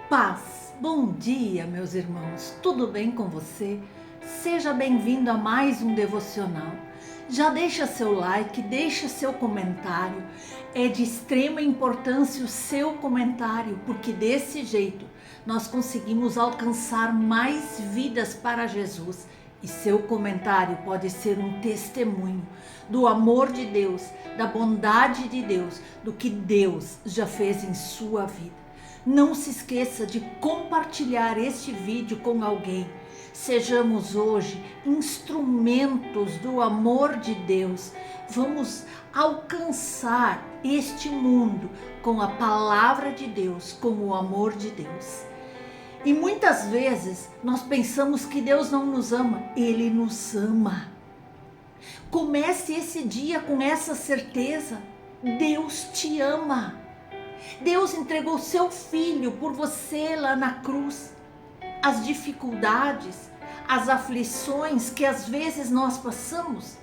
Paz, bom dia, meus irmãos, tudo bem com você? Seja bem-vindo a mais um devocional. Já deixa seu like, deixa seu comentário. É de extrema importância o seu comentário, porque desse jeito nós conseguimos alcançar mais vidas para Jesus. E seu comentário pode ser um testemunho do amor de Deus, da bondade de Deus, do que Deus já fez em sua vida. Não se esqueça de compartilhar este vídeo com alguém. Sejamos hoje instrumentos do amor de Deus. Vamos alcançar este mundo com a palavra de Deus, com o amor de Deus. E muitas vezes nós pensamos que Deus não nos ama. Ele nos ama. Comece esse dia com essa certeza. Deus te ama. Deus entregou seu filho por você lá na cruz. As dificuldades, as aflições que às vezes nós passamos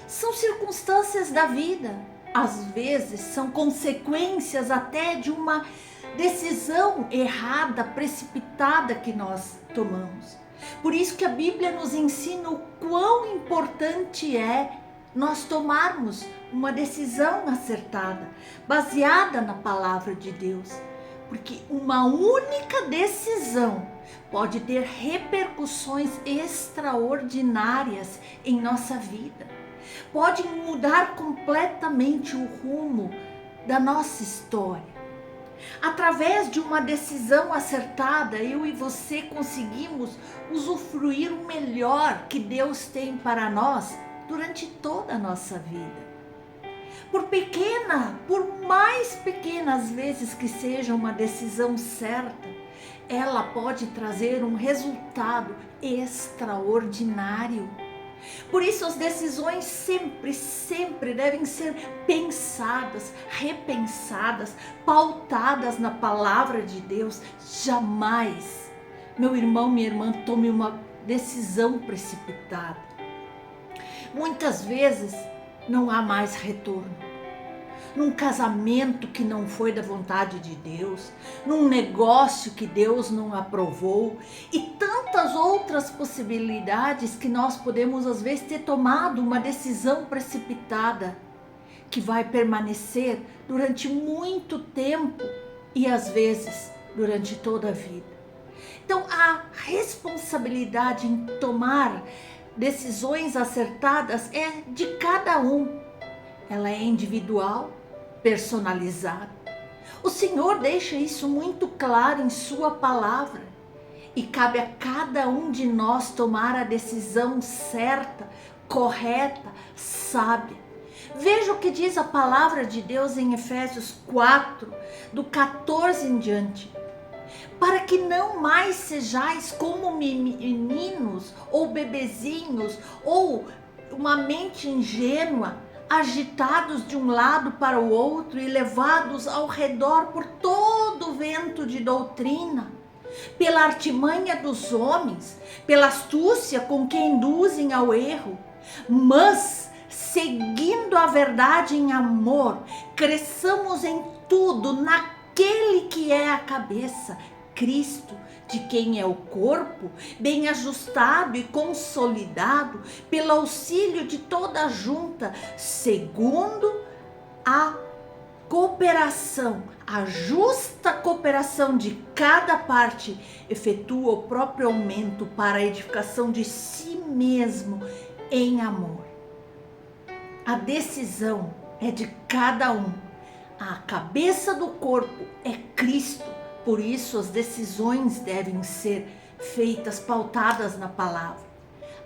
são circunstâncias da vida. Às vezes são consequências até de uma decisão errada, precipitada que nós tomamos. Por isso que a Bíblia nos ensina o quão importante é nós tomarmos uma decisão acertada, baseada na palavra de Deus. Porque uma única decisão pode ter repercussões extraordinárias em nossa vida. Pode mudar completamente o rumo da nossa história. Através de uma decisão acertada, eu e você conseguimos usufruir o melhor que Deus tem para nós durante toda a nossa vida. Por mais pequenas vezes que seja uma decisão certa, ela pode trazer um resultado extraordinário. Por isso as decisões sempre devem ser pensadas, repensadas, pautadas na palavra de Deus. Jamais, meu irmão, minha irmã, tome uma decisão precipitada. Muitas vezes não há mais retorno. Num casamento que não foi da vontade de Deus, num negócio que Deus não aprovou e tantas outras possibilidades que nós podemos às vezes ter tomado uma decisão precipitada que vai permanecer durante muito tempo e às vezes durante toda a vida. Então a responsabilidade em tomar decisões acertadas é de cada um. Ela é individual, personalizada. O Senhor deixa isso muito claro em sua palavra. E cabe a cada um de nós tomar a decisão certa, correta, sábia. Veja o que diz a palavra de Deus em Efésios 4, do 14 em diante. Para que não mais sejais como meninos ou bebezinhos ou uma mente ingênua, agitados de um lado para o outro e levados ao redor por todo o vento de doutrina, pela artimanha dos homens, pela astúcia com que induzem ao erro, mas seguindo a verdade em amor, cresçamos em tudo naquele que é a cabeça, Cristo, de quem é o corpo, bem ajustado e consolidado pelo auxílio de toda a junta, segundo a cooperação, a justa cooperação de cada parte, efetua o próprio aumento para a edificação de si mesmo em amor. A decisão é de cada um. A cabeça do corpo é Cristo. Por isso as decisões devem ser feitas pautadas na palavra.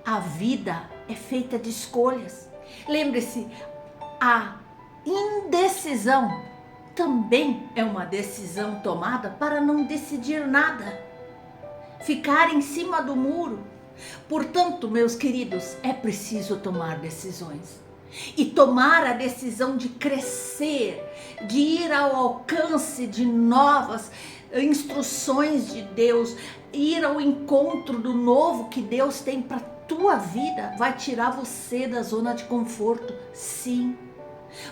A vida é feita de escolhas. Lembre-se, a indecisão também é uma decisão tomada para não decidir nada. Ficar em cima do muro. Portanto, meus queridos, é preciso tomar decisões. E tomar a decisão de crescer, de ir ao alcance de novas instruções de Deus, ir ao encontro do novo que Deus tem para tua vida, vai tirar você da zona de conforto, sim.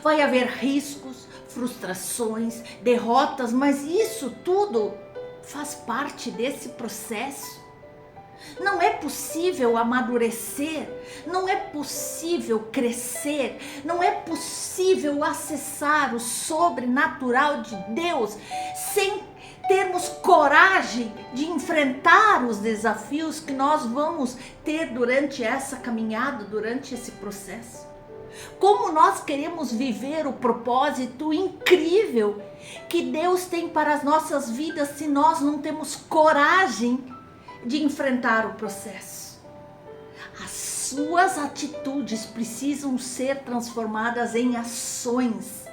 Vai haver riscos, frustrações, derrotas, mas isso tudo faz parte desse processo. Não é possível amadurecer, não é possível crescer, não é possível acessar o sobrenatural de Deus sem termos coragem de enfrentar os desafios que nós vamos ter durante essa caminhada, durante esse processo. Como nós queremos viver o propósito incrível que Deus tem para as nossas vidas se nós não temos coragem de enfrentar o processo? As suas atitudes precisam ser transformadas em ações.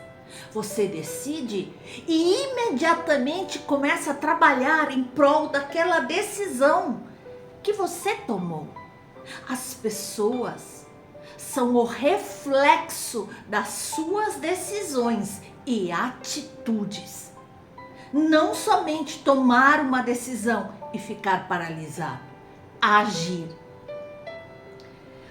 Você decide e imediatamente começa a trabalhar em prol daquela decisão que você tomou. As pessoas são o reflexo das suas decisões e atitudes. Não somente tomar uma decisão e ficar paralisado, agir.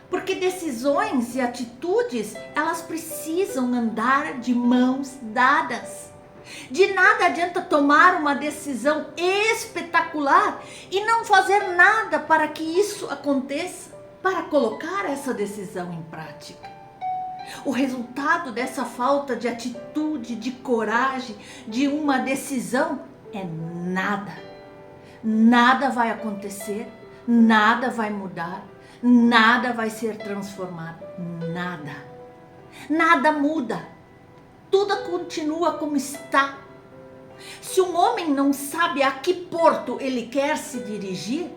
Porque decisões e atitudes, elas precisam andar de mãos dadas. De nada adianta tomar uma decisão espetacular e não fazer nada para que isso aconteça, para colocar essa decisão em prática. O resultado dessa falta de atitude, de coragem, de uma decisão é nada. Nada vai acontecer, nada vai mudar, nada vai ser transformado, nada. Nada muda, tudo continua como está. Se um homem não sabe a que porto ele quer se dirigir,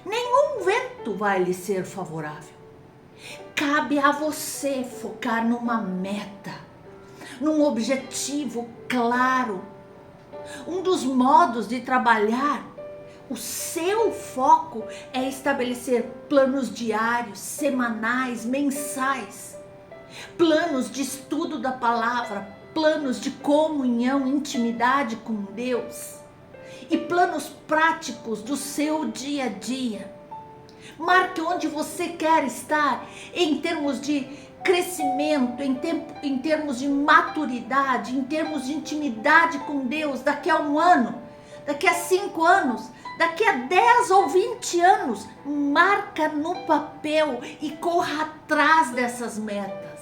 nenhum vento vai lhe ser favorável. Cabe a você focar numa meta, num objetivo claro. Um dos modos de trabalhar o seu foco é estabelecer planos diários, semanais, mensais, planos de estudo da palavra, planos de comunhão, intimidade com Deus e planos práticos do seu dia a dia. Marque onde você quer estar em termos de crescimento, em termos de maturidade, em termos de intimidade com Deus daqui a 1 ano, daqui a 5 anos, daqui a 10 ou 20 anos. Marca no papel e corra atrás dessas metas.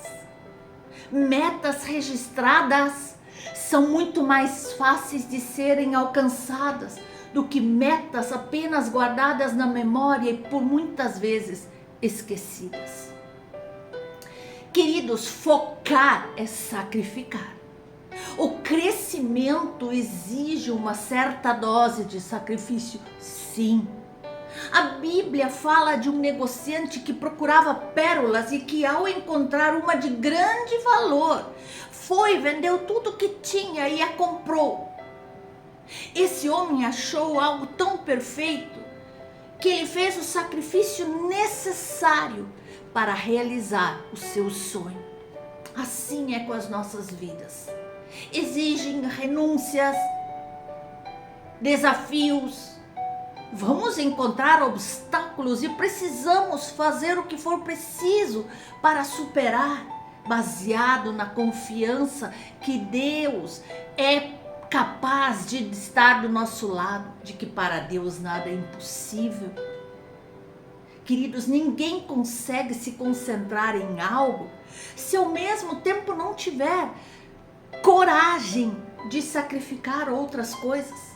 Metas registradas são muito mais fáceis de serem alcançadas do que metas apenas guardadas na memória e por muitas vezes esquecidas. Queridos, focar é sacrificar. O crescimento exige uma certa dose de sacrifício, sim. A Bíblia fala de um negociante que procurava pérolas e que, ao encontrar uma de grande valor, vendeu tudo que tinha e a comprou. Esse homem achou algo tão perfeito que ele fez o sacrifício necessário para realizar o seu sonho. Assim é com as nossas vidas. Exigem renúncias, desafios. Vamos encontrar obstáculos e precisamos fazer o que for preciso para superar, baseado na confiança que Deus é capaz de estar do nosso lado, de que para Deus nada é impossível. Queridos, ninguém consegue se concentrar em algo se ao mesmo tempo não tiver coragem de sacrificar outras coisas.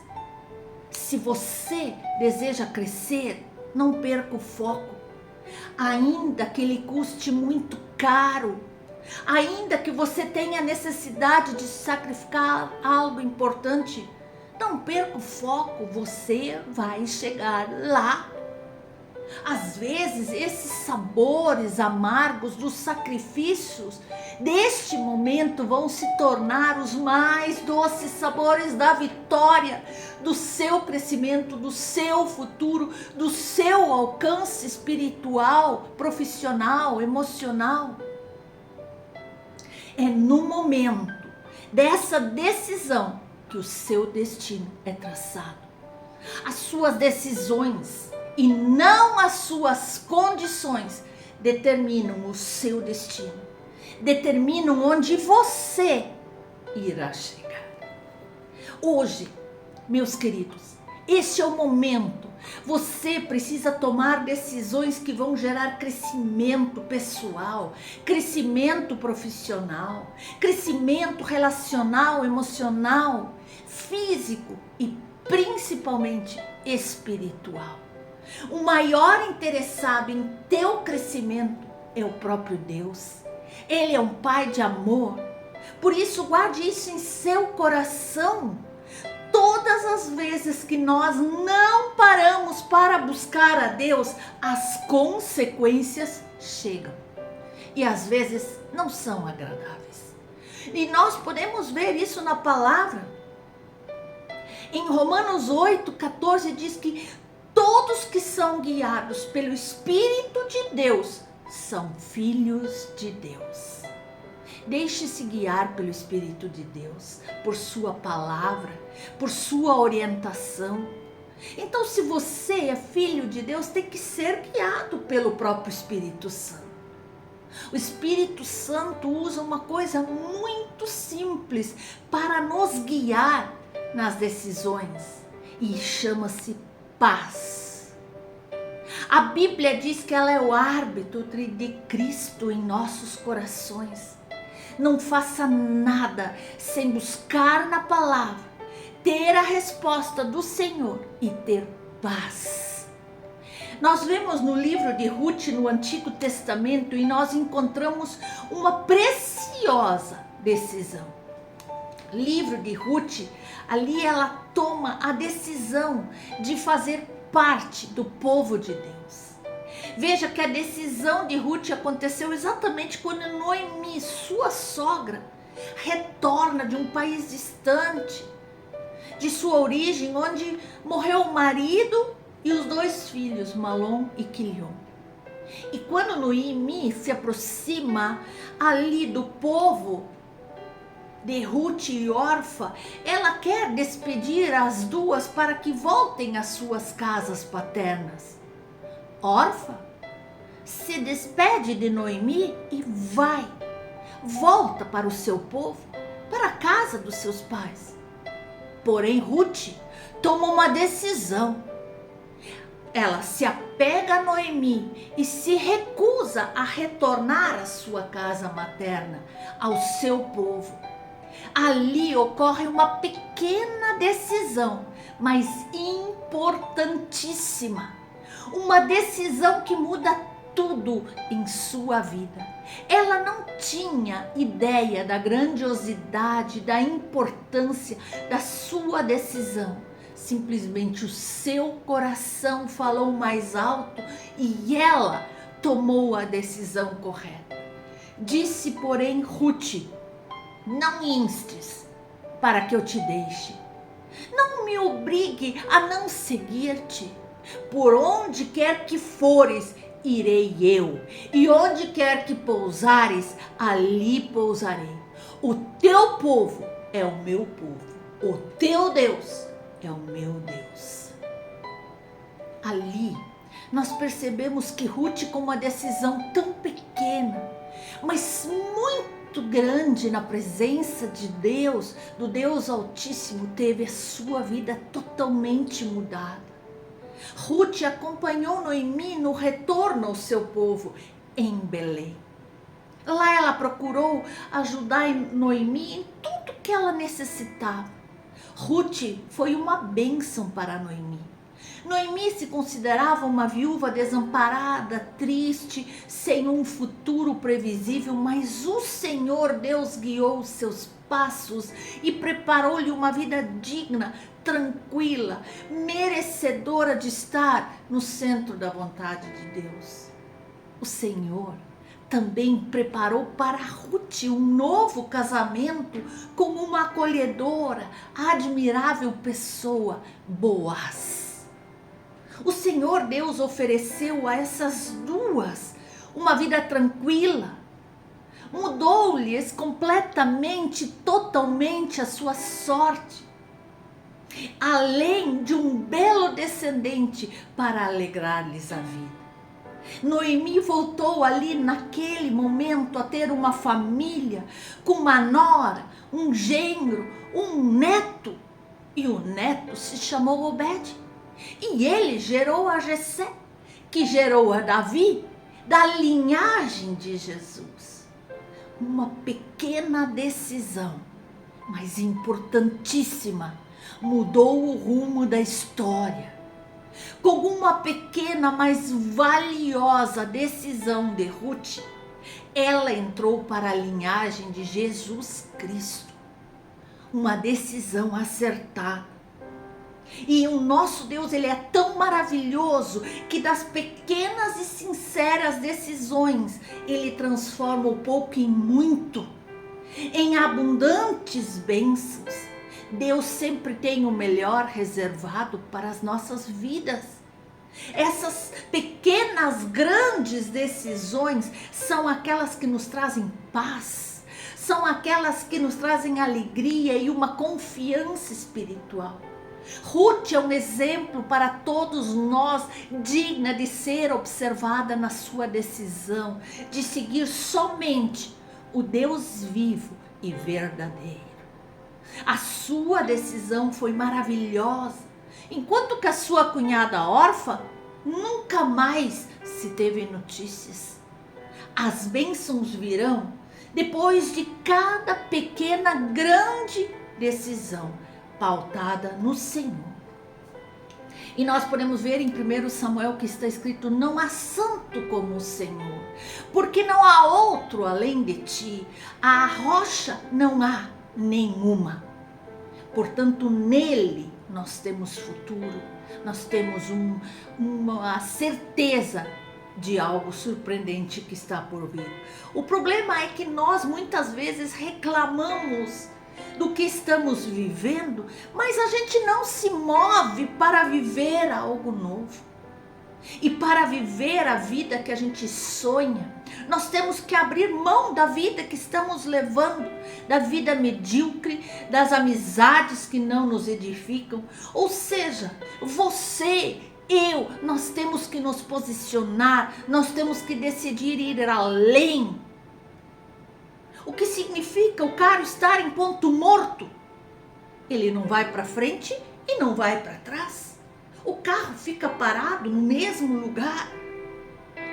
Se você deseja crescer, não perca o foco, ainda que ele custe muito caro, ainda que você tenha necessidade de sacrificar algo importante, não perca o foco, você vai chegar lá. Às vezes, esses sabores amargos dos sacrifícios deste momento vão se tornar os mais doces sabores da vitória, do seu crescimento, do seu futuro, do seu alcance espiritual, profissional, emocional. É no momento dessa decisão que o seu destino é traçado. As suas decisões e não as suas condições determinam o seu destino, determinam onde você irá chegar. Hoje, meus queridos, Este é o momento. Você precisa tomar decisões que vão gerar crescimento pessoal, crescimento profissional, crescimento relacional, emocional, físico e principalmente espiritual. O maior interessado em teu crescimento é o próprio Deus. Ele é um Pai de amor. Por isso, guarde isso em seu coração. Todas as vezes que nós não paramos para buscar a Deus, as consequências chegam. E às vezes não são agradáveis. E nós podemos ver isso na palavra. Em Romanos 8:14 diz que todos que são guiados pelo Espírito de Deus são filhos de Deus. Deixe-se guiar pelo Espírito de Deus, por sua palavra, por sua orientação. Então, se você é filho de Deus, tem que ser guiado pelo próprio Espírito Santo. O Espírito Santo usa uma coisa muito simples para nos guiar nas decisões e chama-se paz. A Bíblia diz que ela é o árbitro de Cristo em nossos corações. Não faça nada sem buscar na palavra, ter a resposta do Senhor e ter paz. Nós vemos no livro de Ruth no Antigo Testamento e nós encontramos uma preciosa decisão. Livro de Ruth, ali ela toma a decisão de fazer parte do povo de Deus. Veja que a decisão de Ruth aconteceu exatamente quando Noemi, sua sogra, retorna de um país distante, de sua origem, onde morreu o marido e os 2 filhos, Malom e Quilion. E quando Noemi se aproxima ali do povo de Ruth e Orfa, ela quer despedir as duas para que voltem às suas casas paternas. Orfa se despede de Noemi e volta para o seu povo, para a casa dos seus pais. Porém, Ruth toma uma decisão. Ela se apega a Noemi e se recusa a retornar à sua casa materna, ao seu povo. Ali ocorre uma pequena decisão, mas importantíssima. Uma decisão que muda tudo em sua vida. Ela não tinha ideia da grandiosidade, da importância da sua decisão. Simplesmente o seu coração falou mais alto e ela tomou a decisão correta. Disse, porém, Ruth: não instes para que eu te deixe. Não me obrigue a não seguir-te. Por onde quer que fores, irei eu, e onde quer que pousares, ali pousarei. O teu povo é o meu povo, o teu Deus é o meu Deus. Ali nós percebemos que Ruth, com uma decisão tão pequena, mas muito grande na presença de Deus, do Deus Altíssimo, teve a sua vida totalmente mudada. Ruth acompanhou Noemi no retorno ao seu povo em Belém. Lá ela procurou ajudar Noemi em tudo que ela necessitava. Ruth foi uma bênção para Noemi. Noemi se considerava uma viúva desamparada, triste, sem um futuro previsível, mas o Senhor Deus guiou os seus passos e preparou-lhe uma vida digna, tranquila, merecedora de estar no centro da vontade de Deus. O Senhor também preparou para Ruth um novo casamento com uma acolhedora, admirável pessoa, Boaz. O Senhor Deus ofereceu a essas duas uma vida tranquila, mudou-lhes completamente, totalmente a sua sorte, além de um belo descendente para alegrar-lhes a vida. Noemi voltou ali naquele momento a ter uma família com uma nora, um genro, um neto. e o neto se chamou Obed. E ele gerou a Jessé, que gerou a Davi, da linhagem de Jesus. Uma pequena decisão, mas importantíssima, mudou o rumo da história. Com uma pequena, mas valiosa decisão de Ruth, ela entrou para a linhagem de Jesus Cristo. Uma decisão acertada. E o nosso Deus, ele é tão maravilhoso que das pequenas e sinceras decisões, ele transforma o pouco em muito, em abundantes bênçãos. Deus sempre tem o melhor reservado para as nossas vidas. Essas pequenas, grandes decisões são aquelas que nos trazem paz, são aquelas que nos trazem alegria e uma confiança espiritual. Ruth é um exemplo para todos nós, digna de ser observada na sua decisão de seguir somente o Deus vivo e verdadeiro. A sua decisão foi maravilhosa, enquanto que a sua cunhada órfã nunca mais se teve notícias. As bênçãos virão depois de cada pequena, grande decisão pautada no Senhor. E nós podemos ver em 1 Samuel que está escrito: não há santo como o Senhor, porque não há outro além de ti, a rocha não há nenhuma. Portanto, nele nós temos futuro, nós temos uma certeza de algo surpreendente que está por vir. O problema é que nós muitas vezes reclamamos do que estamos vivendo, mas a gente não se move para viver algo novo. E para viver a vida que a gente sonha, nós temos que abrir mão da vida que estamos levando, da vida medíocre, das amizades que não nos edificam. Ou seja, você, eu, nós temos que nos posicionar, nós temos que decidir ir além. O que significa o carro estar em ponto morto? Ele não vai para frente e não vai para trás. O carro fica parado no mesmo lugar.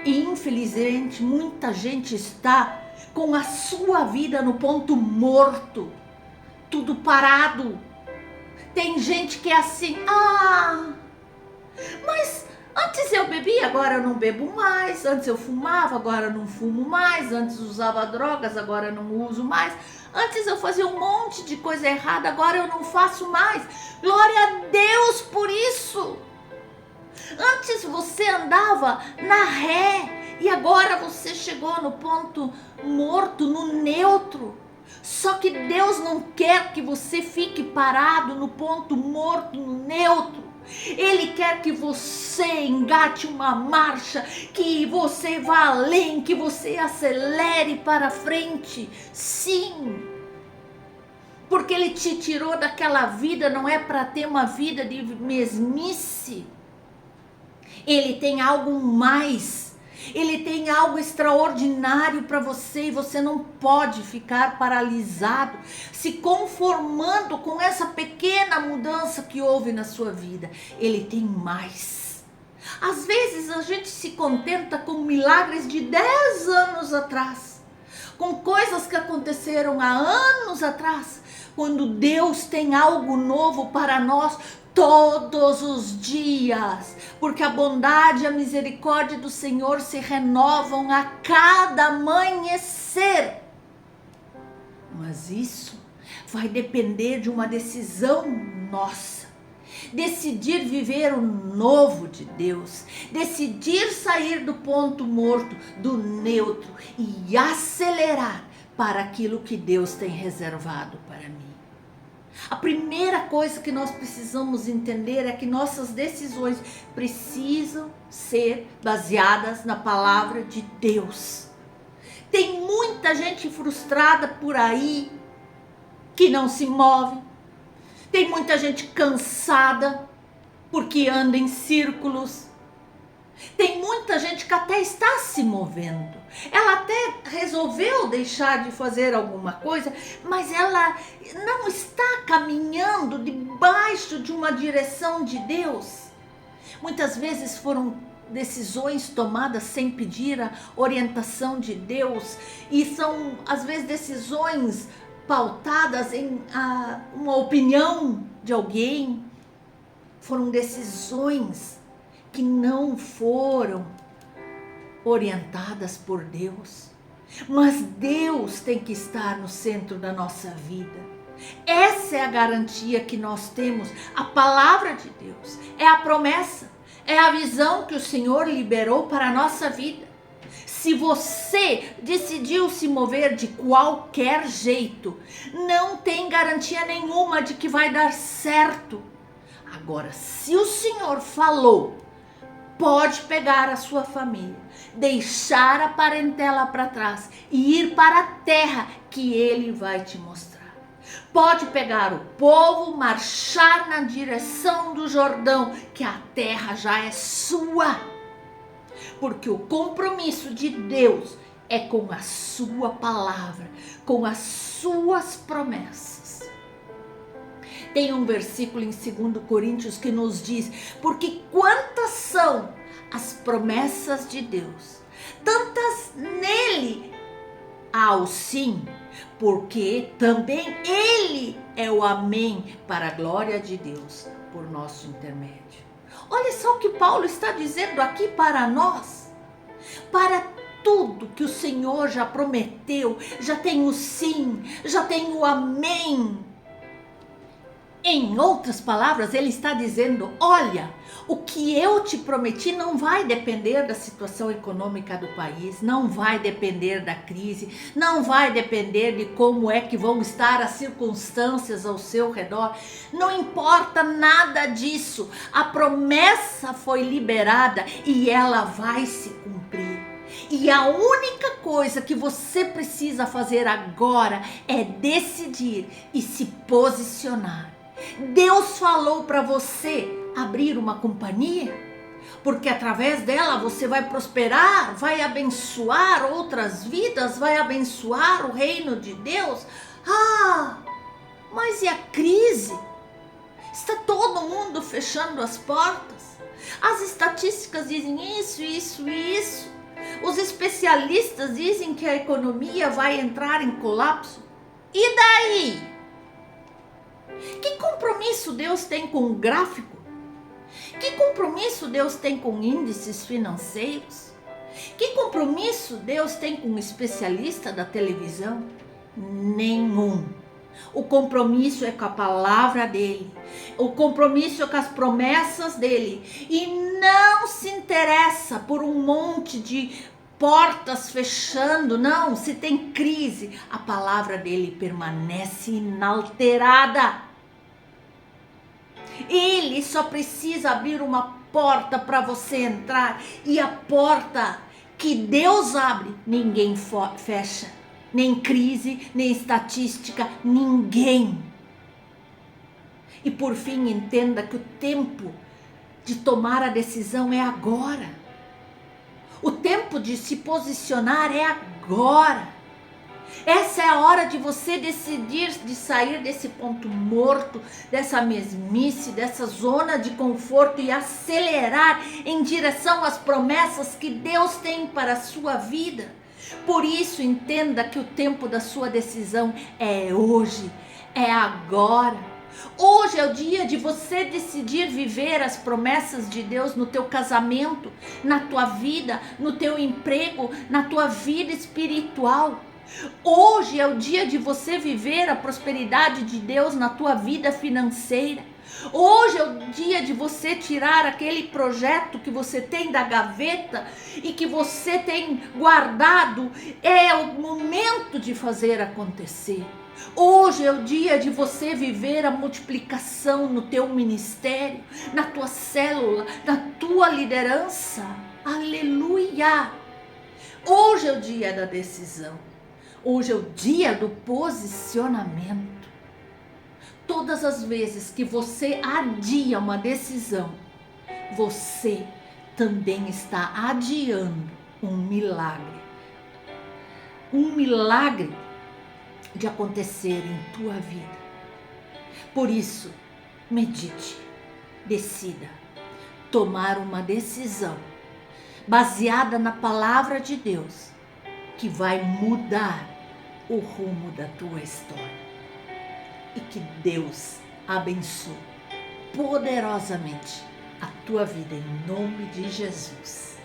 E infelizmente muita gente está com a sua vida no ponto morto. Tudo parado. Tem gente que é assim: mas antes eu bebia, agora eu não bebo mais. Antes eu fumava, agora eu não fumo mais. Antes eu usava drogas, agora eu não uso mais. Antes eu fazia um monte de coisa errada, agora eu não faço mais. Glória a Deus por isso. Antes você andava na ré e agora você chegou no ponto morto, no neutro. Só que Deus não quer que você fique parado no ponto morto, no neutro. Ele quer que você engate uma marcha, que você vá além, que você acelere para frente. Sim, porque Ele te tirou daquela vida, não é para ter uma vida de mesmice. Ele tem algo mais, Ele tem algo extraordinário para você e você não pode ficar paralisado, se conformando com essa pequena mudança que houve na sua vida. Ele tem mais. Às vezes a gente se contenta com milagres de 10 anos atrás, com coisas que aconteceram há anos atrás, quando Deus tem algo novo para nós todos os dias, porque a bondade e a misericórdia do Senhor se renovam a cada amanhecer. Mas isso vai depender de uma decisão nossa. Decidir viver o novo de Deus, decidir sair do ponto morto, do neutro e acelerar para aquilo que Deus tem reservado para mim. A primeira coisa que nós precisamos entender é que nossas decisões precisam ser baseadas na palavra de Deus. Tem muita gente frustrada por aí que não se move. Tem muita gente cansada porque anda em círculos. Tem muita gente que até está se movendo. Ela até resolveu deixar de fazer alguma coisa, mas ela não está caminhando debaixo de uma direção de Deus. Muitas vezes foram decisões tomadas sem pedir a orientação de Deus, e são às vezes decisões pautadas em uma opinião de alguém. Foram decisões que não foram orientadas por Deus. Mas Deus tem que estar no centro da nossa vida. Essa é a garantia que nós temos. A palavra de Deus é a promessa, é a visão que o Senhor liberou para a nossa vida. Se você decidiu se mover de qualquer jeito, não tem garantia nenhuma de que vai dar certo. Agora, se o Senhor falou, pode pegar a sua família, deixar a parentela para trás e ir para a terra que Ele vai te mostrar. Pode pegar o povo, marchar na direção do Jordão, que a terra já é sua. Porque o compromisso de Deus é com a sua palavra, com as suas promessas. Tem um versículo em 2 Coríntios que nos diz: porque quantas são as promessas de Deus, tantas nele há o sim, porque também ele é o amém para a glória de Deus por nosso intermédio. Olha só o que Paulo está dizendo aqui para nós. Para tudo que o Senhor já prometeu, já tem o sim, já tem o amém. Em outras palavras, ele está dizendo: olha, o que eu te prometi não vai depender da situação econômica do país, não vai depender da crise, não vai depender de como é que vão estar as circunstâncias ao seu redor, não importa nada disso. A promessa foi liberada e ela vai se cumprir. E a única coisa que você precisa fazer agora é decidir e se posicionar. Deus falou para você abrir uma companhia, porque através dela você vai prosperar, vai abençoar outras vidas, vai abençoar o reino de Deus. Mas e a crise? Está todo mundo fechando as portas. As estatísticas dizem isso. Os especialistas dizem que a economia vai entrar em colapso. E daí? Que compromisso Deus tem com o gráfico? Que compromisso Deus tem com índices financeiros? Que compromisso Deus tem com um especialista da televisão? Nenhum. O compromisso é com a palavra dele. O compromisso é com as promessas dele. E não se interessa por um monte de portas fechando, não. Se tem crise, a palavra dele permanece inalterada. Ele só precisa abrir uma porta para você entrar, e a porta que Deus abre, ninguém fecha, nem crise, nem estatística, ninguém. E por fim, entenda que o tempo de tomar a decisão é agora. O tempo de se posicionar é agora. Essa é a hora de você decidir de sair desse ponto morto, dessa mesmice, dessa zona de conforto e acelerar em direção às promessas que Deus tem para a sua vida. Por isso, entenda que o tempo da sua decisão é hoje, é agora. Hoje é o dia de você decidir viver as promessas de Deus no teu casamento, na tua vida, no teu emprego, na tua vida espiritual. Hoje é o dia de você viver a prosperidade de Deus na tua vida financeira. Hoje é o dia de você tirar aquele projeto que você tem da gaveta e que você tem guardado. É o momento de fazer acontecer. Hoje é o dia de você viver a multiplicação no teu ministério, na tua célula, na tua liderança. Aleluia! Hoje é o dia da decisão. Hoje é o dia do posicionamento. Todas as vezes que você adia uma decisão, você também está adiando um milagre. Um milagre de acontecer em tua vida. Por isso, medite, decida tomar uma decisão baseada na palavra de Deus, que vai mudar o rumo da tua história. E que Deus abençoe poderosamente a tua vida em nome de Jesus.